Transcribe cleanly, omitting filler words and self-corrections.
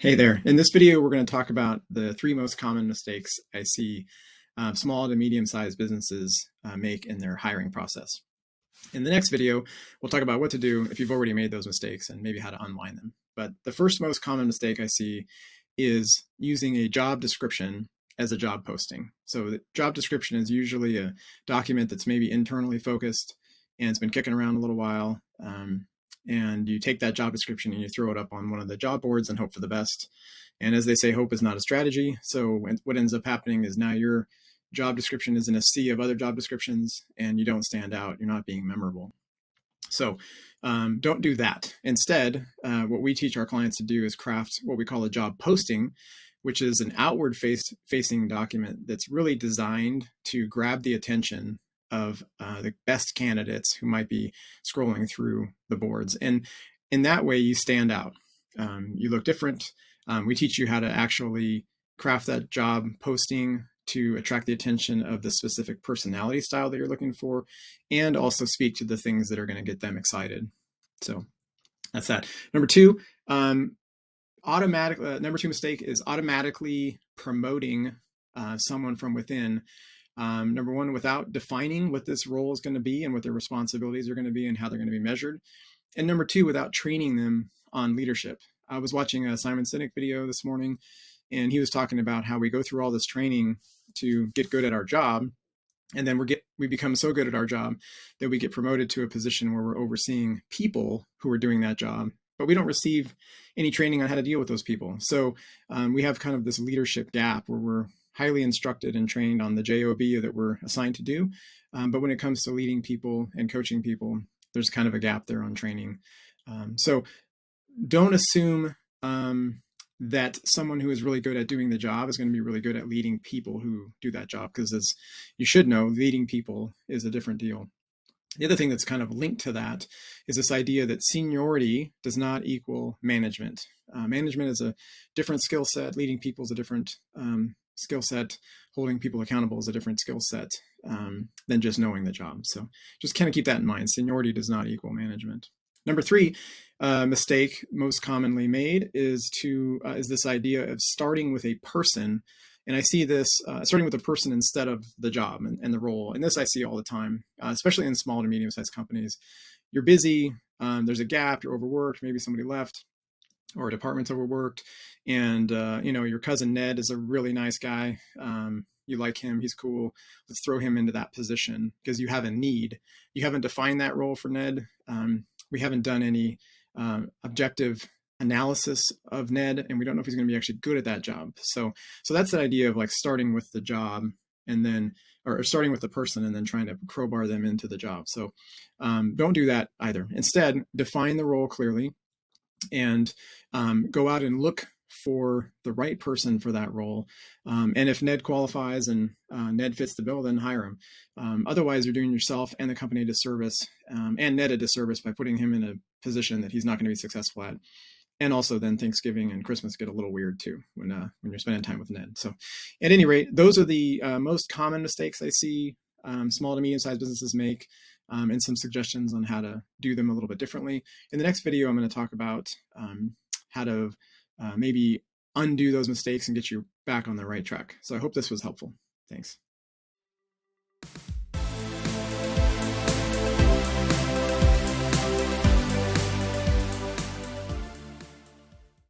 Hey there. In this video, we're going to talk about the three most common mistakes I see small to medium-sized businesses make in their hiring process. In the next video, we'll talk about what to do if you've already made those mistakes and maybe how to unwind them. But the first most common mistake I see is using a job description as a job posting. So the job description is usually a document that's maybe internally focused and it's been kicking around a little while. And you take that job description and you throw it up on one of the job boards and hope for the best. And as they say, hope is not a strategy. So what ends up happening is now your job description is in a sea of other job descriptions and you don't stand out. You're not being memorable. So don't do that. Instead, what we teach our clients to do is craft what we call a job posting, which is an outward facing document that's really designed to grab the attention of the best candidates who might be scrolling through the boards. And in that way, you stand out. You look different. We teach you how to actually craft that job posting to attract the attention of the specific personality style that you're looking for, and also speak to the things that are going to get them excited. So that's that. Number two, number two mistake is automatically promoting someone from within. Number one, without defining what this role is going to be and what their responsibilities are going to be and how they're going to be measured. And number two, without training them on leadership. I was watching a Simon Sinek video this morning, and he was talking about how we go through all this training to get good at our job. And then we become so good at our job that we get promoted to a position where we're overseeing people who are doing that job, but we don't receive any training on how to deal with those people. So we have kind of this leadership gap where we're highly instructed and trained on the job that we're assigned to do. But when it comes to leading people and coaching people, there's kind of a gap there on training. So don't assume that someone who is really good at doing the job is going to be really good at leading people who do that job, because as you should know, leading people is a different deal. The other thing that's kind of linked to that is this idea that seniority does not equal management. Management is a different skill set. Leading people is a different skill set. Holding people accountable is a different skill set than just knowing the job. So just kind of keep that in mind. Seniority does not equal management. Number three mistake most commonly made is this idea of starting with a person. And I see this starting with a person instead of the job and the role. And this I see all the time, especially in small to medium-sized companies. You're busy, there's a gap, you're overworked, maybe somebody left or a department's overworked. And your cousin Ned is a really nice guy. You like him, he's cool. Let's throw him into that position because you have a need. You haven't defined that role for Ned. We haven't done any objective analysis of Ned, and we don't know if he's going to be actually good at that job. So that's the idea of like starting with the job and then, or starting with the person and then trying to crowbar them into the job. So don't do that either. Instead, define the role clearly and go out and look for the right person for that role. And if Ned qualifies and Ned fits the bill, then hire him. Otherwise, you're doing yourself and the company a disservice and Ned a disservice by putting him in a position that he's not going to be successful at. And also then Thanksgiving and Christmas get a little weird too when you're spending time with Ned. So at any rate, those are the most common mistakes I see small to medium-sized businesses make, and some suggestions on how to do them a little bit differently. In the next video, I'm going to talk about how to maybe undo those mistakes and get you back on the right track. So I hope this was helpful. Thanks.